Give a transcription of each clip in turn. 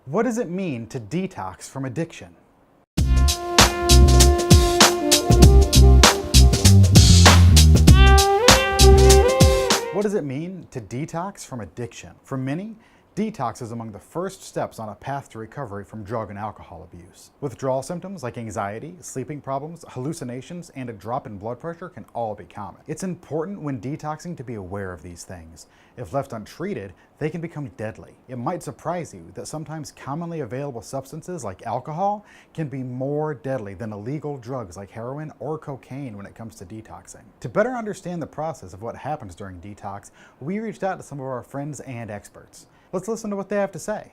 What does it mean to detox from addiction? What does it mean to detox from addiction? For many, detox is among the first steps on a path to recovery from drug and alcohol abuse. Withdrawal symptoms like anxiety, sleeping problems, hallucinations, and a drop in blood pressure can all be common. It's important when detoxing to be aware of these things. If left untreated, they can become deadly. It might surprise you that sometimes commonly available substances like alcohol can be more deadly than illegal drugs like heroin or cocaine when it comes to detoxing. To better understand the process of what happens during detox, we reached out to some of our friends and experts. Let's listen to what they have to say.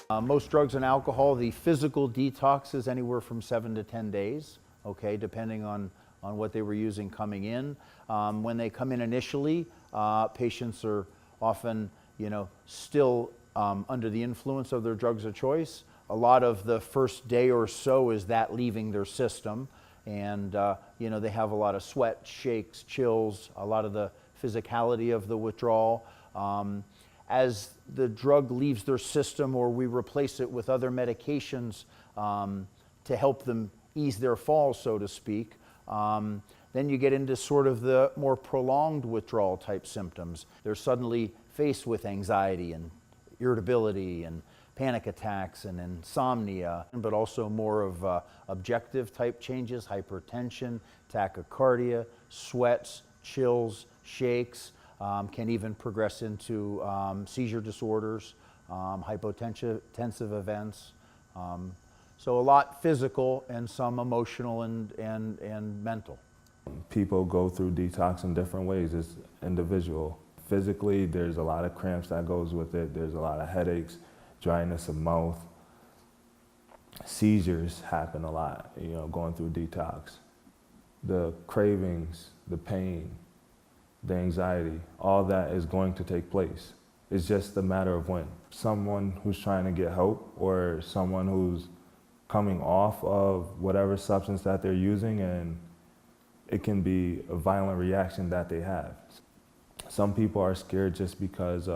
Most drugs and alcohol, the physical detox is anywhere from 7 to 10 days, okay, depending on what they were using coming in. When they come in initially, patients are often, still under the influence of their drugs of choice. A lot of the first day or so is that leaving their system, and they have a lot of sweat, shakes, chills, a lot of the physicality of the withdrawal. As the drug leaves their system or we replace it with other medications to help them ease their fall, so to speak, then you get into sort of the more prolonged withdrawal type symptoms. They're suddenly faced with anxiety and irritability and panic attacks and insomnia, but also more of objective type changes, hypertension, tachycardia, sweats, chills, shakes, can even progress into seizure disorders, hypotensive events. So a lot physical and some emotional and mental. People go through detox in different ways. It's individual. Physically, there's a lot of cramps that goes with it. There's a lot of headaches, dryness of mouth. Seizures happen a lot, going through detox. The cravings, the pain, the anxiety, all that is going to take place. It's just a matter of when. Someone who's trying to get help or someone who's coming off of whatever substance that they're using, and it can be a violent reaction that they have. Some people are scared just because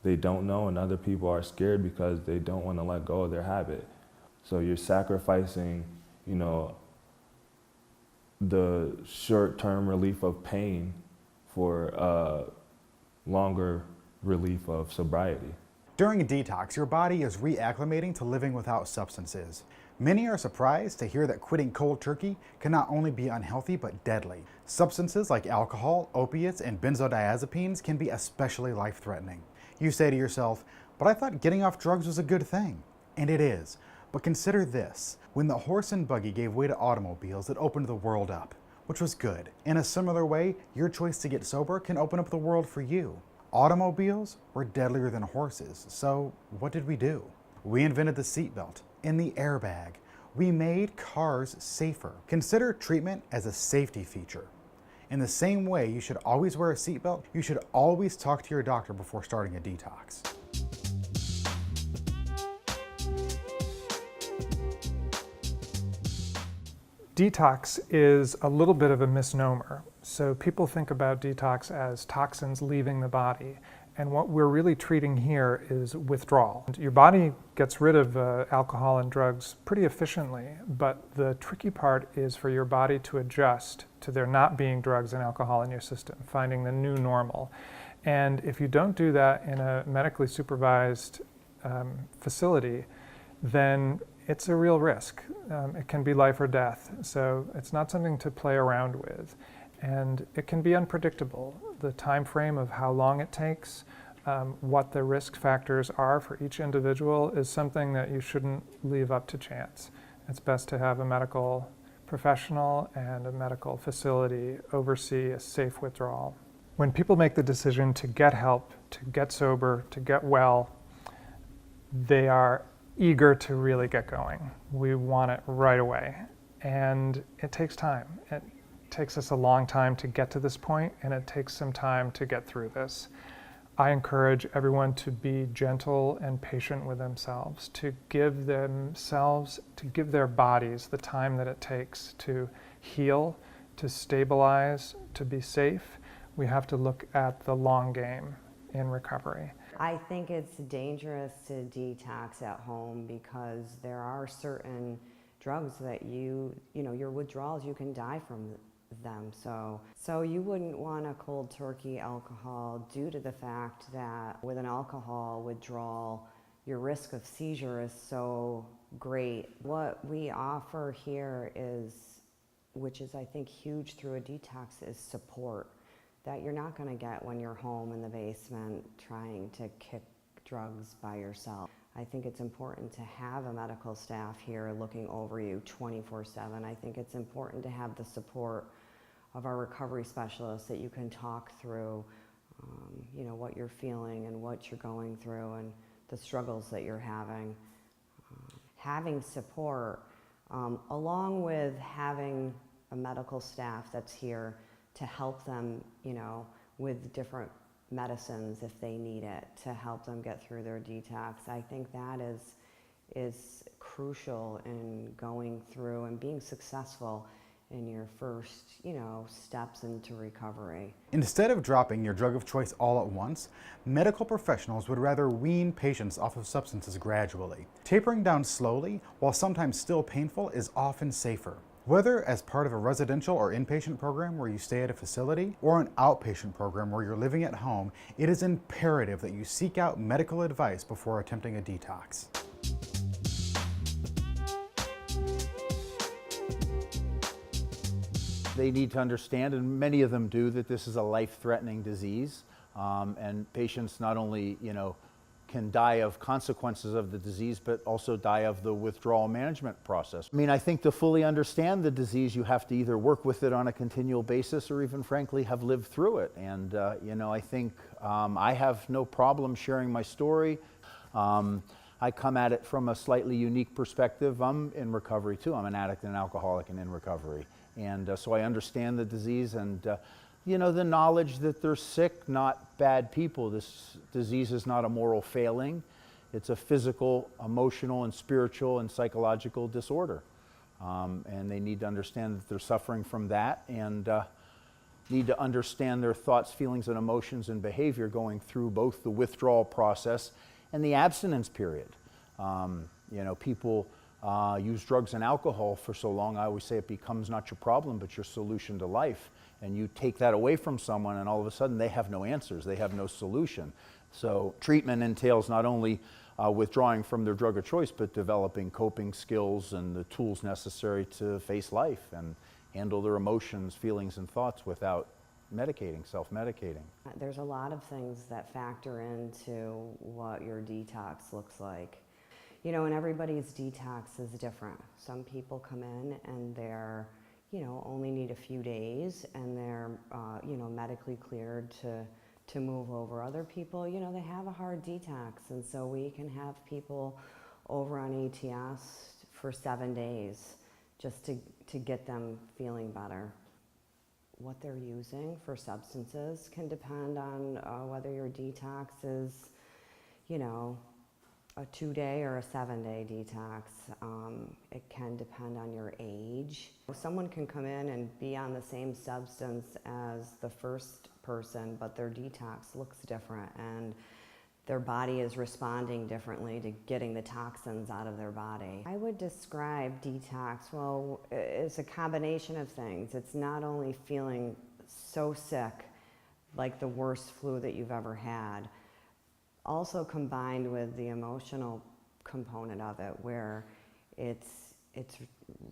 they don't know, and other people are scared because they don't want to let go of their habit. So you're sacrificing, the short-term relief of pain for longer relief of sobriety. During a detox, your body is re-acclimating to living without substances. Many are surprised to hear that quitting cold turkey can not only be unhealthy but deadly. Substances like alcohol, opiates, and benzodiazepines can be especially life-threatening. You say to yourself, but I thought getting off drugs was a good thing. And it is. But consider this. When the horse and buggy gave way to automobiles, it opened the world up, which was good. In a similar way, your choice to get sober can open up the world for you. Automobiles were deadlier than horses, so what did we do? We invented the seatbelt and the airbag. We made cars safer. Consider treatment as a safety feature. In the same way you should always wear a seatbelt, you should always talk to your doctor before starting a detox. Detox is a little bit of a misnomer. So people think about detox as toxins leaving the body. And what we're really treating here is withdrawal. Your body gets rid of alcohol and drugs pretty efficiently, but the tricky part is for your body to adjust to there not being drugs and alcohol in your system, finding the new normal. And if you don't do that in a medically supervised facility, then it's a real risk. It can be life or death. So it's not something to play around with. And it can be unpredictable. The time frame of how long it takes, what the risk factors are for each individual is something that you shouldn't leave up to chance. It's best to have a medical professional and a medical facility oversee a safe withdrawal. When people make the decision to get help, to get sober, to get well, they are eager to really get going. We want it right away. And it takes time. It takes us a long time to get to this point, and it takes some time to get through this. I encourage everyone to be gentle and patient with themselves, to give their bodies the time that it takes to heal, to stabilize, to be safe. We have to look at the long game. in recovery. I think it's dangerous to detox at home because there are certain drugs that your withdrawals, you can die from them. So you wouldn't want a cold turkey alcohol due to the fact that with an alcohol withdrawal, your risk of seizure is so great. What we offer here is, which is I think huge through a detox, is support that you're not going to get when you're home in the basement trying to kick drugs by yourself. I think it's important to have a medical staff here looking over you 24/7. I think it's important to have the support of our recovery specialists that you can talk through, what you're feeling and what you're going through and the struggles that you're having. Having support, along with having a medical staff that's here to help them, with different medicines if they need it, to help them get through their detox. I think that is crucial in going through and being successful in your first, steps into recovery. Instead of dropping your drug of choice all at once, medical professionals would rather wean patients off of substances gradually. Tapering down slowly, while sometimes still painful, is often safer. Whether as part of a residential or inpatient program where you stay at a facility, or an outpatient program where you're living at home, it is imperative that you seek out medical advice before attempting a detox. They need to understand, and many of them do, that this is a life-threatening disease, and patients not only, can die of consequences of the disease, but also die of the withdrawal management process. I think to fully understand the disease, you have to either work with it on a continual basis or even frankly have lived through it. And, I think I have no problem sharing my story. I come at it from a slightly unique perspective. I'm in recovery too. I'm an addict and an alcoholic and in recovery. And so I understand the disease and the knowledge that they're sick, not bad people. This disease is not a moral failing. It's a physical, emotional, and spiritual and psychological disorder. And they need to understand that they're suffering from that and need to understand their thoughts, feelings, and emotions and behavior going through both the withdrawal process and the abstinence period. People use drugs and alcohol for so long, I always say it becomes not your problem, but your solution to life. And you take that away from someone and all of a sudden they have no answers, they have no solution. So treatment entails not only withdrawing from their drug of choice, but developing coping skills and the tools necessary to face life and handle their emotions, feelings, and thoughts without medicating, self-medicating. There's a lot of things that factor into what your detox looks like. And everybody's detox is different. Some people come in and they're only need a few days and they're, medically cleared to move over. Other people, they have a hard detox, and so we can have people over on ATS for 7 days just to get them feeling better. What they're using for substances can depend on whether your detox is, a 2-day or a 7-day detox. It can depend on your age. Someone can come in and be on the same substance as the first person, but their detox looks different and their body is responding differently to getting the toxins out of their body. I would describe detox, it's a combination of things. It's not only feeling so sick, like the worst flu that you've ever had, also combined with the emotional component of it, where it's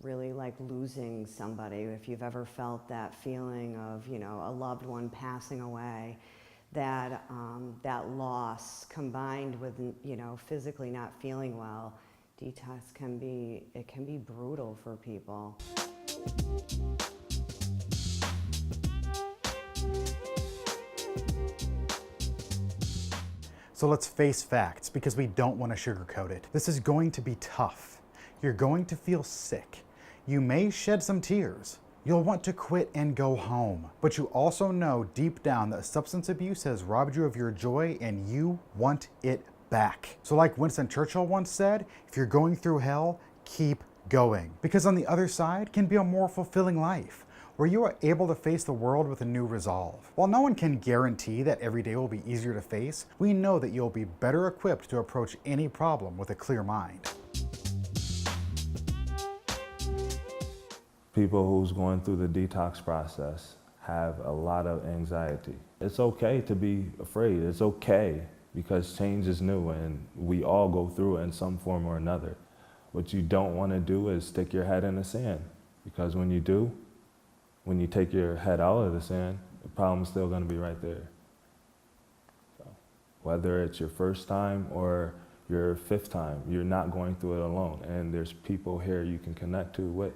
really like losing somebody. If you've ever felt that feeling of a loved one passing away, that loss combined with physically not feeling well, detox can be brutal for people. So let's face facts, because we don't want to sugarcoat it. This is going to be tough. You're going to feel sick. You may shed some tears. You'll want to quit and go home. But you also know deep down that substance abuse has robbed you of your joy and you want it back. So like Winston Churchill once said, if you're going through hell, keep going. Because on the other side can be a more fulfilling life, where you are able to face the world with a new resolve. While no one can guarantee that every day will be easier to face, we know that you'll be better equipped to approach any problem with a clear mind. People who's going through the detox process have a lot of anxiety. It's okay to be afraid. It's okay because change is new and we all go through it in some form or another. What you don't want to do is stick your head in the sand, because when you do, when you take your head out of the sand, the problem's still going to be right there. So, whether it's your first time or your 5th time, you're not going through it alone, and there's people here you can connect to with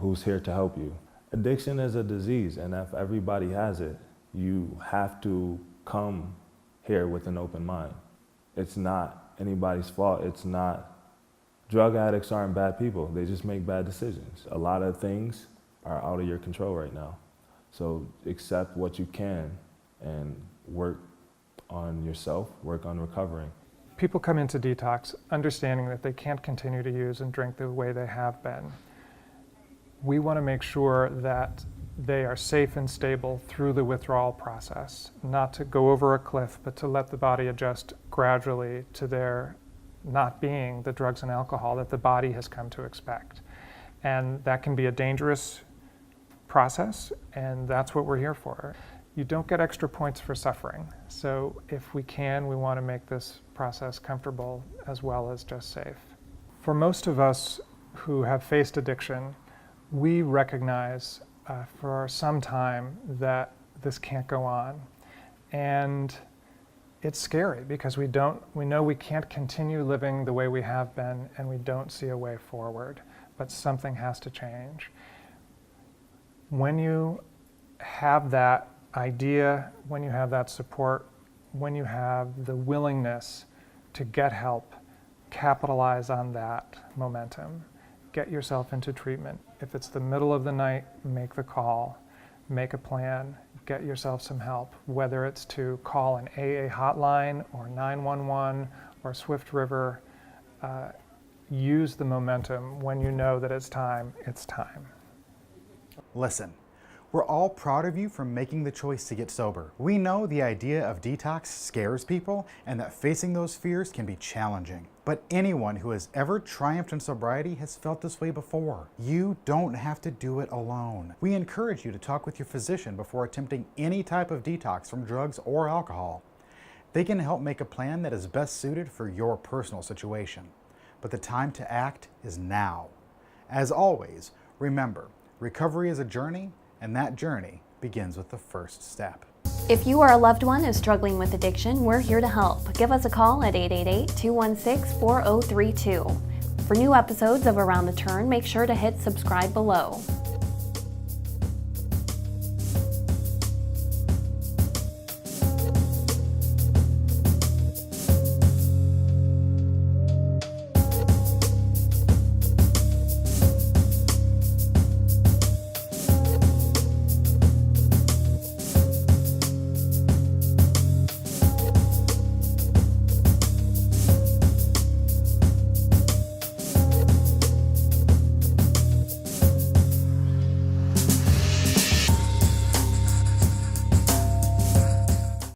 who's here to help you. Addiction is a disease, and if everybody has it, you have to come here with an open mind. It's not anybody's fault. It's not. Drug addicts aren't bad people. They just make bad decisions. A lot of things are out of your control right now. So accept what you can and work on yourself, work on recovering. People come into detox understanding that they can't continue to use and drink the way they have been. We want to make sure that they are safe and stable through the withdrawal process, not to go over a cliff, but to let the body adjust gradually to their not being the drugs and alcohol that the body has come to expect. And that can be a dangerous process, and that's what we're here for. You don't get extra points for suffering. So if we can, we want to make this process comfortable as well as just safe. For most of us who have faced addiction, we recognize for some time that this can't go on. And it's scary because we know we can't continue living the way we have been, and we don't see a way forward, but something has to change. When you have that idea, when you have that support, when you have the willingness to get help, capitalize on that momentum. Get yourself into treatment. If it's the middle of the night, make the call, make a plan, get yourself some help, whether it's to call an AA hotline or 911 or Swift River. Use the momentum when you know that it's time, it's time. Listen, we're all proud of you for making the choice to get sober. We know the idea of detox scares people and that facing those fears can be challenging. But anyone who has ever triumphed in sobriety has felt this way before. You don't have to do it alone. We encourage you to talk with your physician before attempting any type of detox from drugs or alcohol. They can help make a plan that is best suited for your personal situation. But the time to act is now. As always, remember, recovery is a journey, and that journey begins with the first step. If you or a loved one is struggling with addiction, we're here to help. Give us a call at 888-216-4032. For new episodes of Around the Turn, make sure to hit subscribe below.